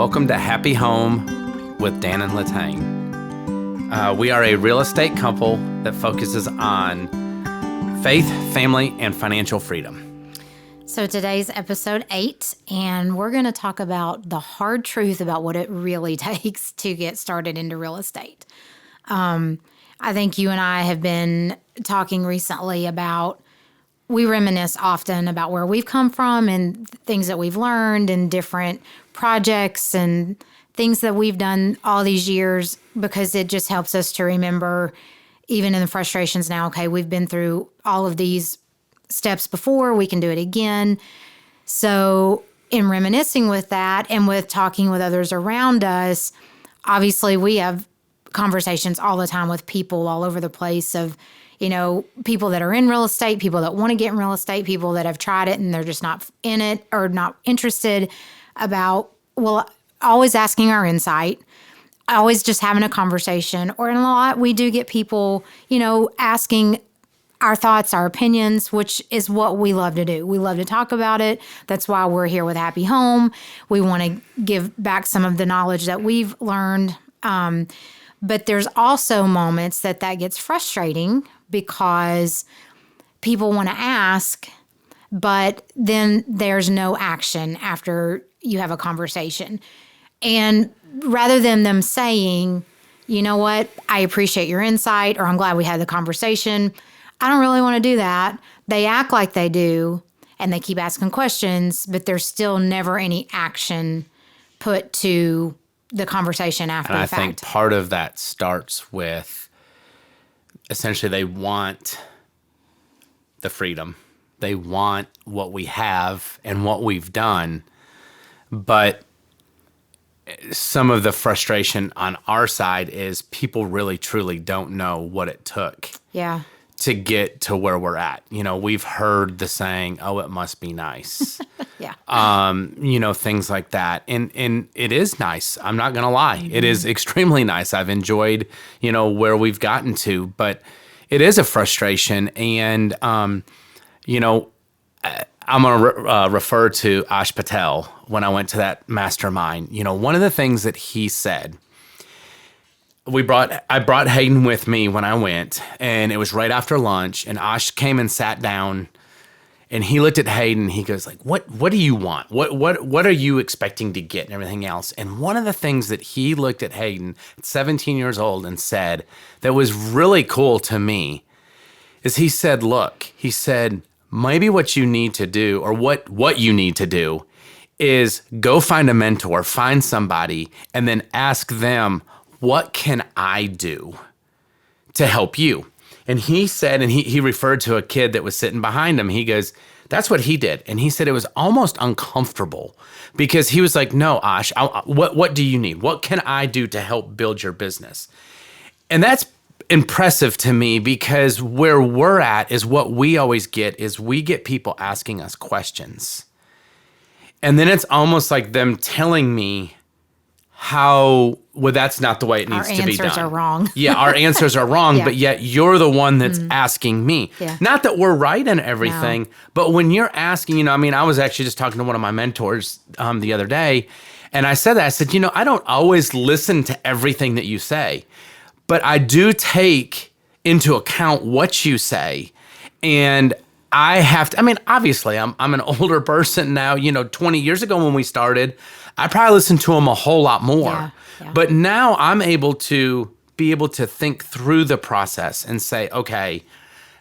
Welcome to Happy Home with Dan and LaTane. We are a real estate couple that focuses on faith, family, and financial freedom. So today's episode 8, and we're going to talk about the hard truth about what it really takes to get started into real estate. I think you and I have been talking recently about, we reminisce often about where we've come from and things that we've learned and different projects and things that we've done all these years, because it just helps us to remember, even in the frustrations now, okay, we've been through all of these steps before, we can do it again. So in reminiscing with that and with talking with others around us, obviously we have conversations all the time with people all over the place of, you know, people that are in real estate, people that want to get in real estate, people that have tried it and they're just not in it or not interested, about, well, always asking our insight, always just having a conversation. Or in a lot, we do get people, you know, asking our thoughts, our opinions, which is what we love to do. We love to talk about it. That's why we're here with Happy Home. We want to give back some of the knowledge that we've learned. But there's also moments that gets frustrating because people want to ask, but then there's no action after you have a conversation. And rather than them saying, you know what, I appreciate your insight, or I'm glad we had the conversation, I don't really want to do that. They act like they do, and they keep asking questions, but there's still never any action put to the conversation after the fact. And I think part of that starts with, essentially, they want the freedom. They want what we have and what we've done, but some of the frustration on our side is people really truly don't know what it took to get to where we're at. You know, we've heard the saying, oh, it must be nice. You know, things like that. And it is nice. I'm not going to lie. Mm-hmm. It is extremely nice. I've enjoyed, you know, where we've gotten to, but it is a frustration. And, you know, I'm going to refer to Ash Patel when I went to that mastermind. You know, one of the things that he said, I brought Hayden with me when I went, and it was right after lunch, and Ash came and sat down, and he looked at Hayden, he goes like, what do you want? What are you expecting to get and everything else? And one of the things that he looked at Hayden at 17 years old and said that was really cool to me is he said, maybe what you need to do, or what you need to do, is go find a mentor, find somebody, and then ask them, what can I do to help you? And he said, and he referred to a kid that was sitting behind him. He goes, that's what he did. And he said it was almost uncomfortable because he was like, no, Ash, what do you need? What can I do to help build your business? And that's impressive to me, because where we're at is what we always get is we get people asking us questions. And then it's almost like them telling me how, well, that's not the way it needs to be done. Our answers are wrong. Yeah, our answers are wrong, but yet you're the one that's asking me. Yeah. Not that we're right in everything, but when you're asking, you know, I mean, I was actually just talking to one of my mentors the other day, and I said, you know, I don't always listen to everything that you say, but I do take into account what you say. And I have to, I mean, obviously, I'm an older person now. You know, 20 years ago when we started, I probably listened to them a whole lot more. Yeah. But now I'm able to think through the process and say, okay,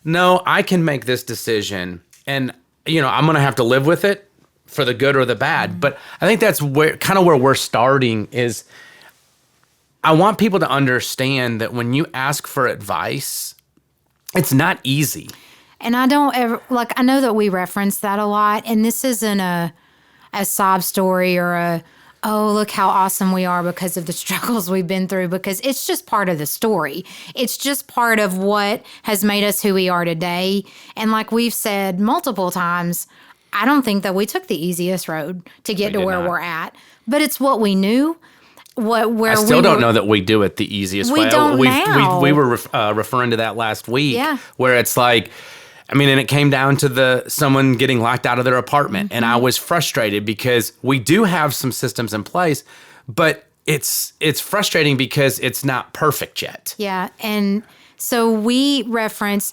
no, I can make this decision. And, you know, I'm going to have to live with it for the good or the bad. Mm-hmm. But I think that's where we're starting is, I want people to understand that when you ask for advice, it's not easy. And I don't ever, like, I know that we reference that a lot, and this isn't a sob story or oh, look how awesome we are because of the struggles we've been through, because it's just part of the story. It's just part of what has made us who we are today. And like we've said multiple times, I don't think that we took the easiest road to get to where we're at, but it's what we knew. I still don't know that we do it the easiest way. We don't now. We were referring to that last week, where it's like, I mean, and it came down to someone getting locked out of their apartment. Mm-hmm. And I was frustrated because we do have some systems in place, but it's frustrating because it's not perfect yet. Yeah. And so we reference,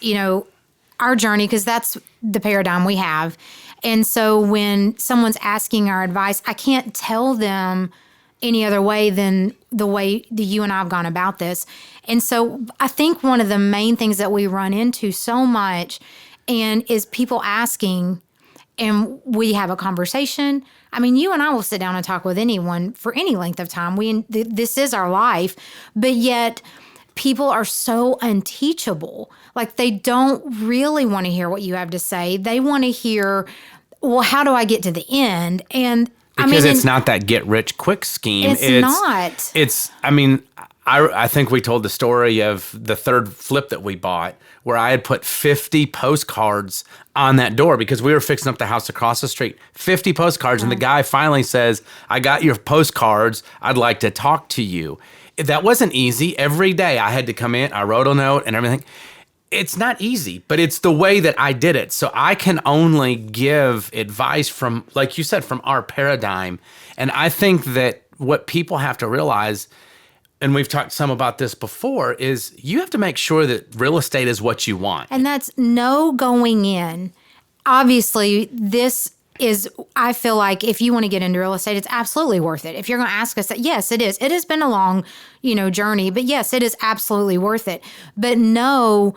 our journey, because that's the paradigm we have. And so when someone's asking our advice, I can't tell them any other way than the way that you and I have gone about this. And so I think one of the main things that we run into so much is people asking, and we have a conversation. I mean, you and I will sit down and talk with anyone for any length of time. This is our life, but yet people are so unteachable. Like, they don't really want to hear what you have to say. They want to hear, well, how do I get to the end? And because it's not that get rich quick scheme. It's not. I think we told the story of the third flip that we bought where I had put 50 postcards on that door because we were fixing up the house across the street. 50 postcards. And the guy finally says, I got your postcards. I'd like to talk to you. That wasn't easy. Every day I had to come in. I wrote a note and everything. It's not easy, but it's the way that I did it. So I can only give advice from, like you said, from our paradigm. And I think that what people have to realize, and we've talked some about this before, is you have to make sure that real estate is what you want. And that's no going in. Obviously, I feel like if you want to get into real estate, it's absolutely worth it. If you're going to ask us that, yes, it is. It has been a long, journey, but yes, it is absolutely worth it. But know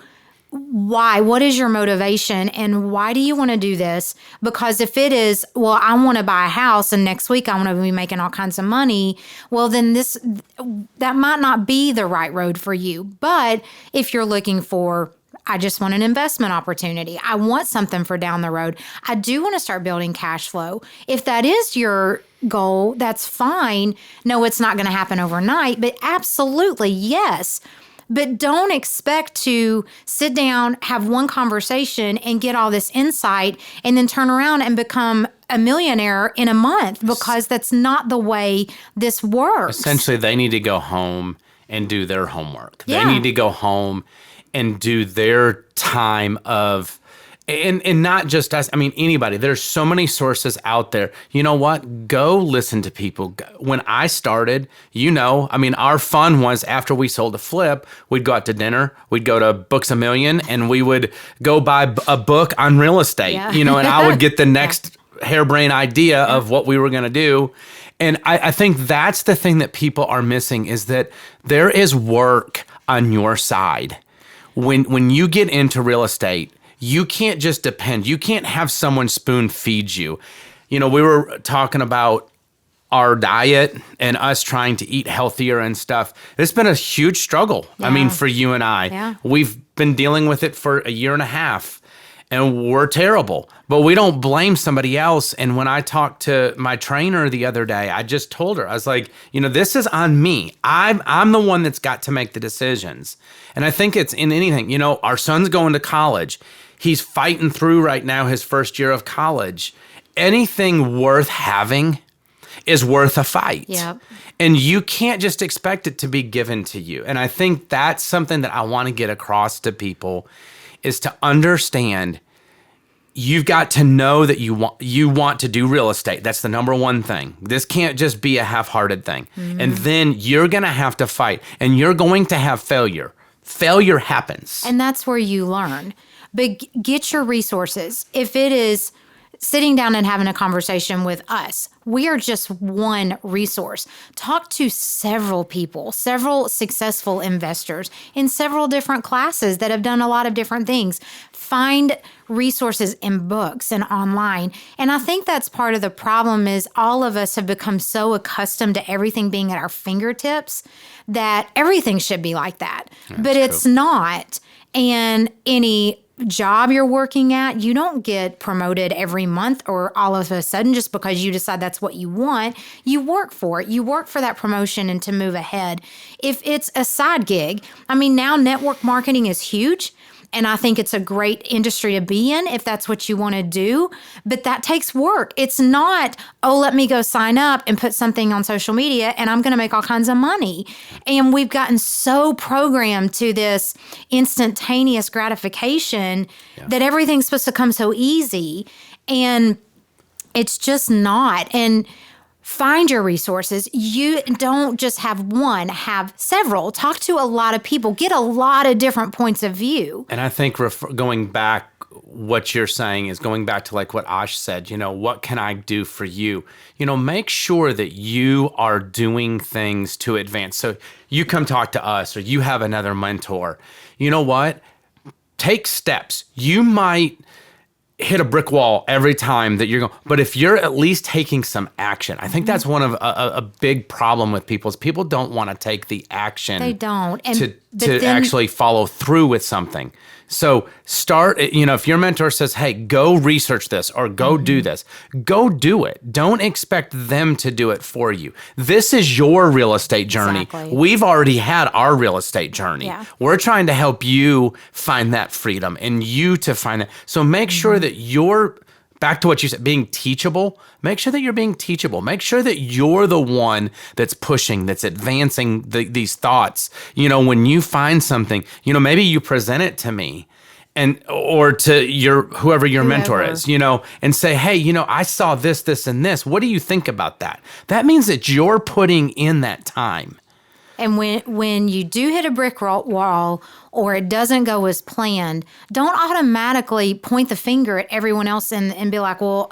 why. What is your motivation, and why do you want to do this? Because if it is, well, I want to buy a house and next week I want to be making all kinds of money, well, then that might not be the right road for you. But if you're looking for, I just want an investment opportunity, I want something for down the road, I do want to start building cash flow. If that is your goal, that's fine. No, it's not going to happen overnight, but absolutely, yes. But don't expect to sit down, have one conversation, and get all this insight, and then turn around and become a millionaire in a month, because that's not the way this works. Essentially, they need to go home and do their homework. Yeah. They need to go home and do their time of, and not just us, anybody. There's so many sources out there. You know what? Go listen to people. When I started, our fun was after we sold a flip, we'd go out to dinner, we'd go to Books A Million, and we would go buy a book on real estate, Yeah. and I would get the next harebrained idea of what we were going to do. And I think that's the thing that people are missing, is that there is work on your side. When you get into real estate, you can't just depend. You can't have someone spoon feed you. We were talking about our diet and us trying to eat healthier and stuff. It's been a huge struggle. Yeah. For you and I. Yeah. We've been dealing with it for a year and a half, and we're terrible. But we don't blame somebody else. And when I talked to my trainer the other day, I just told her, I was like, this is on me. I'm the one that's got to make the decisions. And I think it's in anything. Our son's going to college. He's fighting through right now his first year of college. Anything worth having is worth a fight. Yep. And you can't just expect it to be given to you. And I think that's something that I want to get across to people, is to understand you've got to know that you want to do real estate. That's the number one thing. This can't just be a half-hearted thing. Mm-hmm. And then you're going to have to fight, and you're going to have failure. Failure happens. And that's where you learn. But get your resources. If it is sitting down and having a conversation with us, we are just one resource. Talk to several people, several successful investors in several different classes that have done a lot of different things. Find resources in books and online. And I think that's part of the problem, is all of us have become so accustomed to everything being at our fingertips that everything should be like that. But it's not. And any job you're working at, you don't get promoted every month or all of a sudden just because you decide that's what you want. You work for it. You work for that promotion and to move ahead. If it's a side gig, now network marketing is huge. And I think it's a great industry to be in if that's what you want to do. But that takes work. It's not, let me go sign up and put something on social media and I'm going to make all kinds of money. And we've gotten so programmed to this instantaneous gratification that everything's supposed to come so easy. And it's just not. And Find your resources. You don't just have one, have several. Talk to a lot of people. Get a lot of different points of view. And I think going back, what you're saying is going back to like what Ash said, what can I do for you? Make sure that you are doing things to advance. So you come talk to us or you have another mentor. You know what? Take steps. You might hit a brick wall every time that you're going, but if you're at least taking some action, I think that's one of a big problem with people is people don't want to take the action. They don't. And to actually follow through with something. So start, if your mentor says, hey, go research this or go do this, go do it. Don't expect them to do it for you. This is your real estate journey. Exactly. We've already had our real estate journey. Yeah. We're trying to help you find that freedom and you to find that. So make sure that you're, back to what you said, being teachable. Make sure that you're being teachable. Make sure that you're the one that's pushing, that's advancing these thoughts. When you find something, maybe you present it to me or to whoever your mentor is, and say, hey, I saw this, this, and this. What do you think about that? That means that you're putting in that time. And when you do hit a brick wall or it doesn't go as planned, don't automatically point the finger at everyone else and be like, well,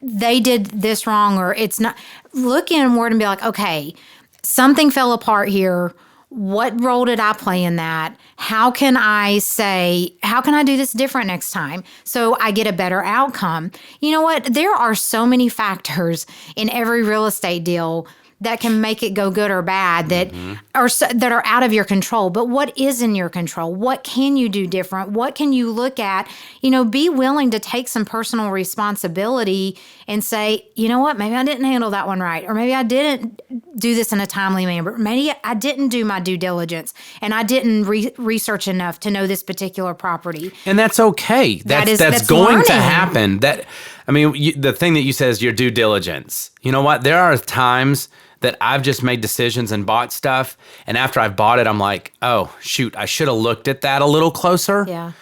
they did this wrong or it's not. Look inward and be like, okay, something fell apart here. What role did I play in that? How can I do this different next time so I get a better outcome? You know what? There are so many factors in every real estate deal that can make it go good or bad that are out of your control. But what is in your control? What can you do different? What can you look at? Be willing to take some personal responsibility and say, you know what, maybe I didn't handle that one right. Or maybe I didn't do this in a timely manner. Maybe I didn't do my due diligence and I didn't research enough to know this particular property. And that's okay. That's going learning. to happen. The thing that you said is your due diligence. You know what? There are times that I've just made decisions and bought stuff. And after I've bought it, I'm like, oh, shoot, I should have looked at that a little closer. Yeah.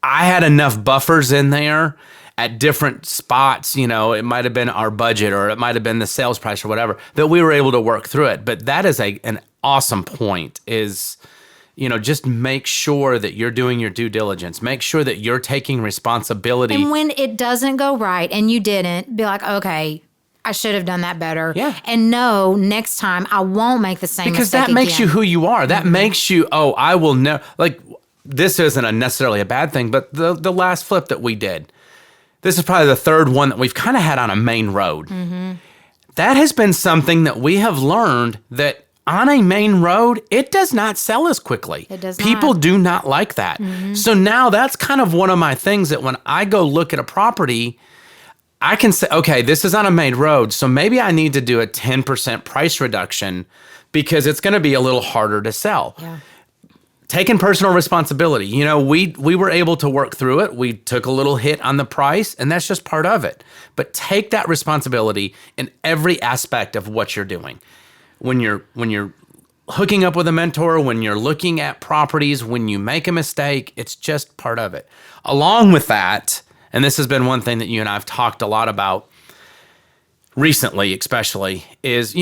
I had enough buffers in there at different spots. It might have been our budget or it might have been the sales price or whatever that we were able to work through it. But that is an awesome point is, just make sure that you're doing your due diligence. Make sure that you're taking responsibility. And when it doesn't go right and you didn't, be like, okay, I should have done that better. Yeah. And no, next time I won't make the same because mistake that makes again. you who you are. That makes you, I will never, like, this isn't necessarily a bad thing, but the last flip that we did, this is probably the third one that we've kind of had on a main road. That has been something that we have learned that on a main road, it does not sell as quickly. It does People not. do not like that. So now that's kind of one of my things that when I go look at a property, I can say, okay, this is on a main road, so maybe I need to do a 10% price reduction because it's going to be a little harder to sell. Yeah. Taking personal responsibility. We were able to work through it. We took a little hit on the price, and that's just part of it. But take that responsibility in every aspect of what you're doing. When you're hooking up with a mentor, when you're looking at properties, when you make a mistake, it's just part of it. Along with that, and this has been one thing that you and I have talked a lot about recently, especially, is,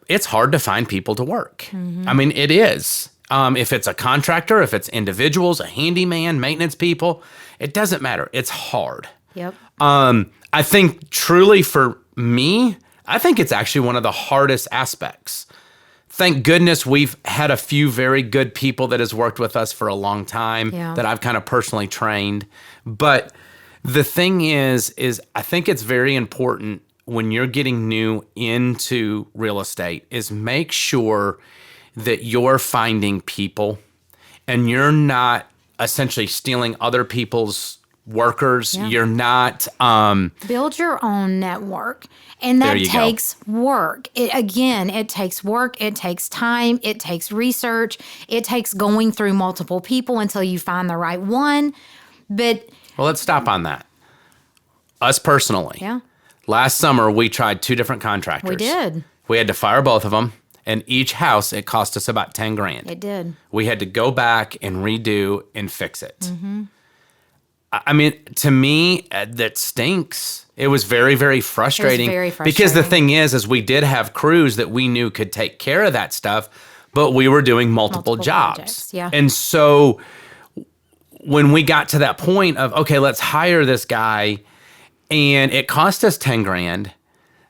it's hard to find people to work. I mean, it is. If it's a contractor, if it's individuals, a handyman, maintenance people, it doesn't matter. It's hard. Yep. I think truly for me, I think it's actually one of the hardest aspects. Thank goodness we've had a few very good people that has worked with us for a long time that I've kind of personally trained. But the thing is I think it's very important when you're getting new into real estate is make sure that you're finding people and you're not essentially stealing other people's workers. Yeah. You're not... Build your own network. And that takes work. It takes work. It takes time. It takes research. It takes going through multiple people until you find the right one. But... Well, let's stop on that. Us personally. Yeah. Last summer, we tried 2 different contractors. We did. We had to fire both of them. And each house, it cost us about $10,000. It did. We had to go back and redo and fix it. I mean, to me, that stinks. It was very, very frustrating. very Because the frustrating. thing is we did have crews that we knew could take care of that stuff, but we were doing multiple jobs. Projects, yeah. And so when we got to that point of, okay, let's hire this guy, and it cost us 10 grand,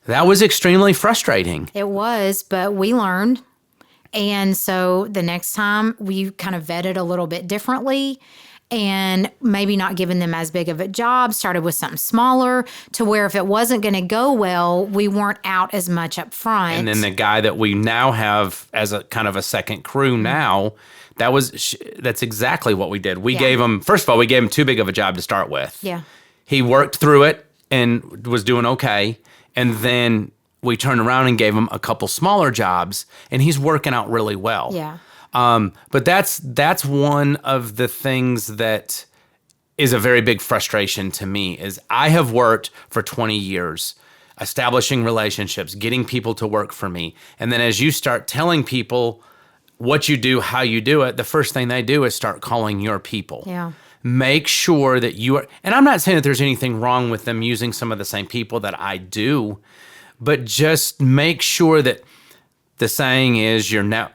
that was extremely frustrating. It was, but we learned. And so the next time we kind of vetted a little bit differently and maybe not giving them as big of a job, started with something smaller to where if it wasn't going to go well, we weren't out as much up front. And then the guy that we now have as a kind of a second crew now, that's exactly what we did. We gave him, first of all, we gave him too big of a job to start with. Yeah. He worked through it and was doing okay. And then we turned around and gave him a couple smaller jobs, and he's working out really well. Yeah. But that's one of the things that is a very big frustration to me is I have worked for 20 years establishing relationships, getting people to work for me. And then as you start telling people what you do, how you do it, the first thing they do is start calling your people. Yeah. Make sure that you are, and I'm not saying that there's anything wrong with them using some of the same people that I do, but just make sure that the saying is your net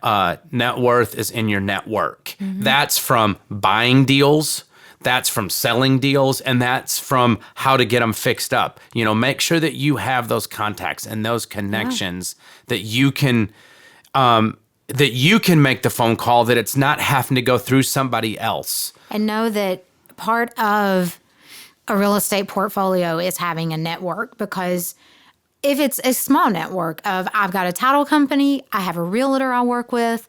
worth is in your network. Mm-hmm. That's from buying deals, that's from selling deals, and that's from how to get them fixed up. Make sure that you have those contacts and those connections that you can make the phone call, that it's not having to go through somebody else. And know that part of a real estate portfolio is having a network, because if it's a small network of I've got a title company, I have a realtor I work with,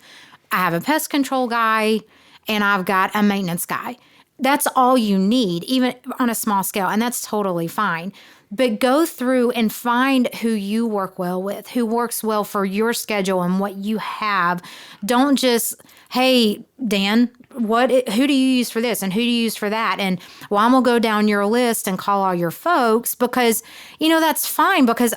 I have a pest control guy, and I've got a maintenance guy. That's all you need, even on a small scale, and that's totally fine. But go through and find who you work well with, who works well for your schedule and what you have. Don't just, hey, Dan, who do you use for this and who do you use for that? And well, I'm going to go down your list and call all your folks, because, that's fine, because,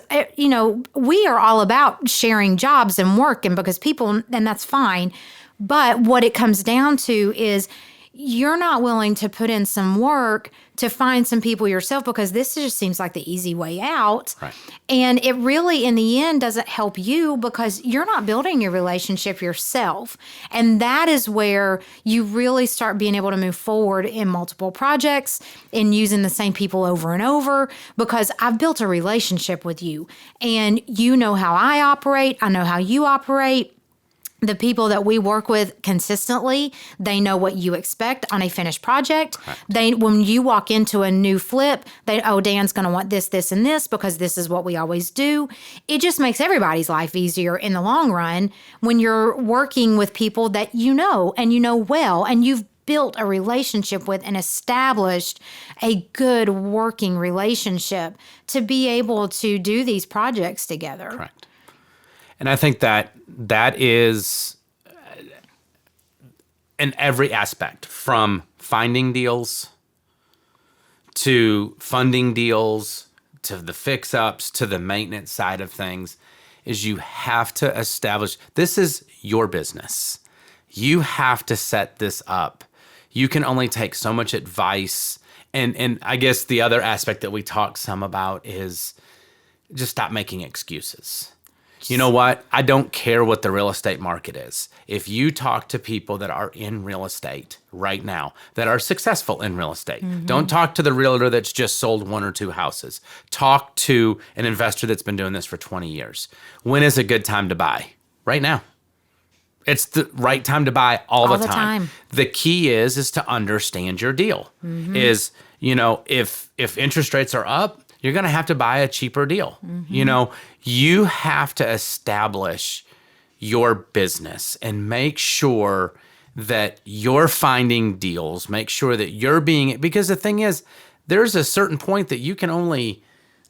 we are all about sharing jobs and work, and because people, and that's fine. But what it comes down to is you're not willing to put in some work to find some people yourself, because this just seems like the easy way out. Right. And it really, in the end, doesn't help you, because you're not building your relationship yourself. And that is where you really start being able to move forward in multiple projects and using the same people over and over, because I've built a relationship with you and you know how I operate. I know how you operate. The people that we work with consistently, they know what you expect on a finished project. Right. When you walk into a new flip, Dan's going to want this, this, and this, because this is what we always do. It just makes everybody's life easier in the long run when you're working with people that you know and you know well, and you've built a relationship with and established a good working relationship to be able to do these projects together. Correct. And I think that is in every aspect, from finding deals to funding deals to the fix-ups to the maintenance side of things, is you have to establish, this is your business. You have to set this up. You can only take so much advice. And I guess the other aspect that we talk some about is just stop making excuses. You know what? I don't care what the real estate market is. If you talk to people that are in real estate right now, that are successful in real estate, don't talk to the realtor that's just sold 1 or 2 houses. Talk to an investor that's been doing this for 20 years. When is a good time to buy? Right now. It's the right time to buy all the time. The key is to understand your deal. Is, if interest rates are up, you're going to have to buy a cheaper deal. You have to establish your business and make sure that you're finding deals, make sure that you're because the thing is, there's a certain point that you can only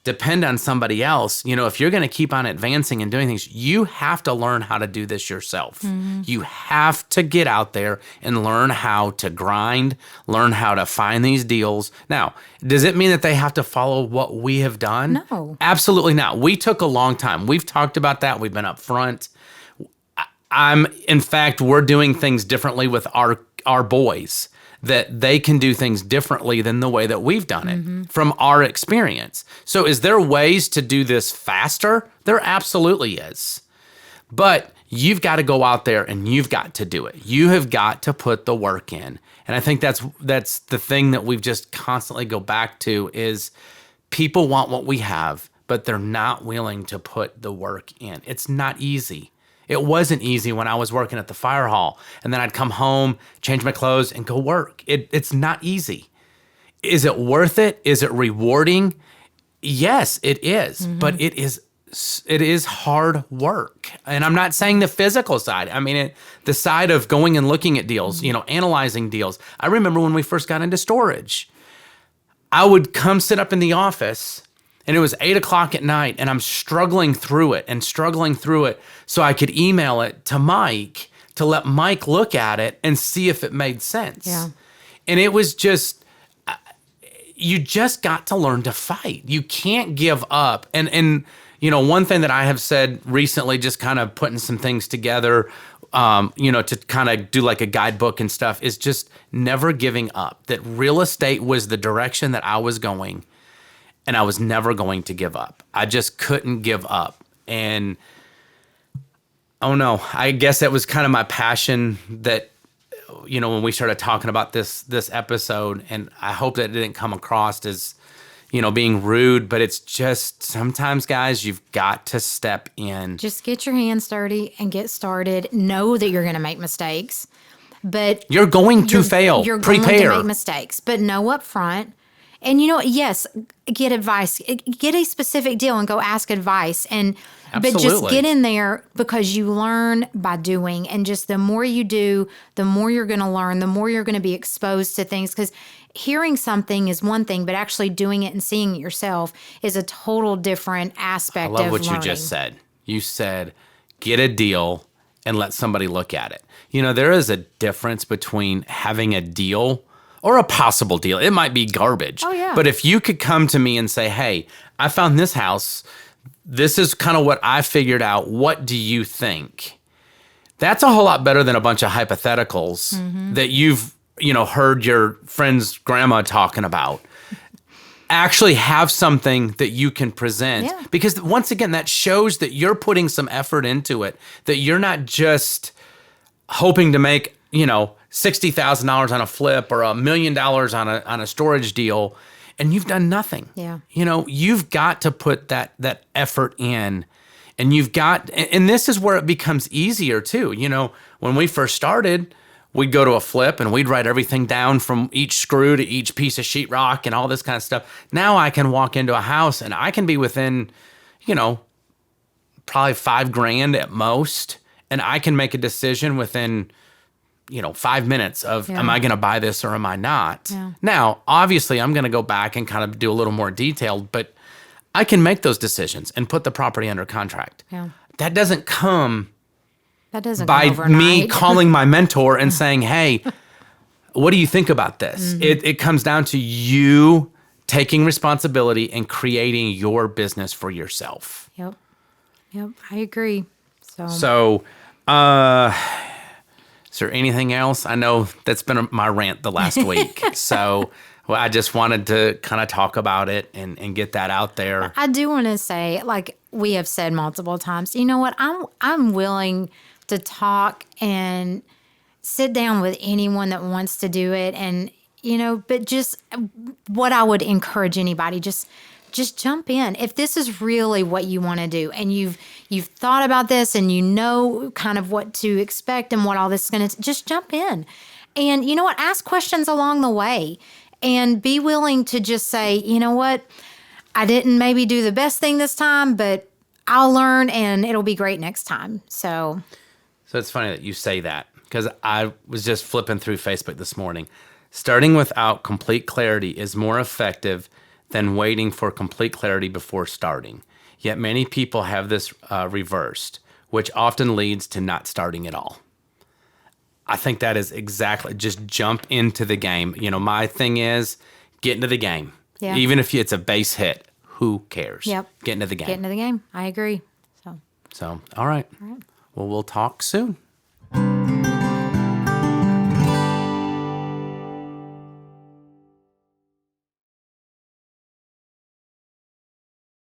depend on somebody else. If you're going to keep on advancing and doing things, you have to learn how to do this yourself. You have to get out there and learn how to grind, learn how to find these deals. Now, does it mean that they have to follow what we have done? No. Absolutely not. We took a long time. We've talked about that. We've been up front. In fact, we're doing things differently with our boys that they can do things differently than the way that we've done it from our experience. So is there ways to do this faster? There absolutely is. But you've got to go out there and you've got to do it. You have got to put the work in. And I think that's the thing that we've just constantly go back to is people want what we have, but they're not willing to put the work in. It's not easy. It wasn't easy when I was working at the fire hall, and then I'd come home, change my clothes, and go work. It's not easy. Is it worth it? Is it rewarding? Yes, it is, but it is hard work. And I'm not saying the physical side. I mean, the side of going and looking at deals, analyzing deals. I remember when we first got into storage, I would come sit up in the office and it was 8:00 at night and I'm struggling through it so I could email it to Mike to let Mike look at it and see if it made sense. Yeah. And it was just, you just got to learn to fight. You can't give up. And one thing that I have said recently, just kind of putting some things together, to kind of do like a guidebook and stuff, is just never giving up. That real estate was the direction that I was going, and I was never going to give up. I just couldn't give up. And oh no, I guess that was kind of my passion that, when we started talking about this episode, and I hope that it didn't come across as, being rude, but it's just sometimes, guys, you've got to step in. Just get your hands dirty and get started. Know that you're going to make mistakes, but you're going to fail. You're Prepare. going to make mistakes, but know up front. And yes, get advice. Get a specific deal and go ask advice. But just get in there, because you learn by doing. And just the more you do, the more you're going to learn, the more you're going to be exposed to things. Because hearing something is one thing, but actually doing it and seeing it yourself is a total different aspect of learning. I love what you just said. You said, get a deal and let somebody look at it. There is a difference between having a deal or a possible deal. It might be garbage. Oh, yeah. But if you could come to me and say, hey, I found this house. This is kind of what I figured out. What do you think? That's a whole lot better than a bunch of hypotheticals that you've, heard your friend's grandma talking about. Actually have something that you can present. Yeah. Because once again, that shows that you're putting some effort into it, that you're not just hoping to make, $60,000 on a flip or $1 million on a storage deal, and you've done nothing. Yeah. You've got to put that effort in, and and this is where it becomes easier too. When we first started, we'd go to a flip and we'd write everything down from each screw to each piece of sheetrock and all this kind of stuff. Now I can walk into a house and I can be within, probably $5,000 at most, and I can make a decision within 5 minutes of, am I going to buy this or am I not? Yeah. Now, obviously, I'm going to go back and kind of do a little more detailed, but I can make those decisions and put the property under contract. Yeah. That doesn't come come by overnight. me calling my mentor and saying, hey, what do you think about this? It comes down to you taking responsibility and creating your business for yourself. Yep, I agree. So, is there anything else? I know that's been my rant the last week. So I just wanted to kind of talk about it and get that out there. I do want to say, like we have said multiple times, you know what? I'm willing to talk and sit down with anyone that wants to do it. And, but just what I would encourage anybody, just jump in. If this is really what you want to do, and you've thought about this and kind of what to expect and what all this is going to, just jump in. And you know what? Ask questions along the way, and be willing to just say, you know what? I didn't maybe do the best thing this time, but I'll learn and it'll be great next time. So it's funny that you say that, because I was just flipping through Facebook this morning. Starting without complete clarity is more effective than waiting for complete clarity before starting. Yet many people have this reversed, which often leads to not starting at all. I think that is exactly, just jump into the game. My thing is get into the game. Yeah. Even if it's a base hit, who cares? Yep. Get into the game. Get into the game. I agree. So, all right. Well, we'll talk soon.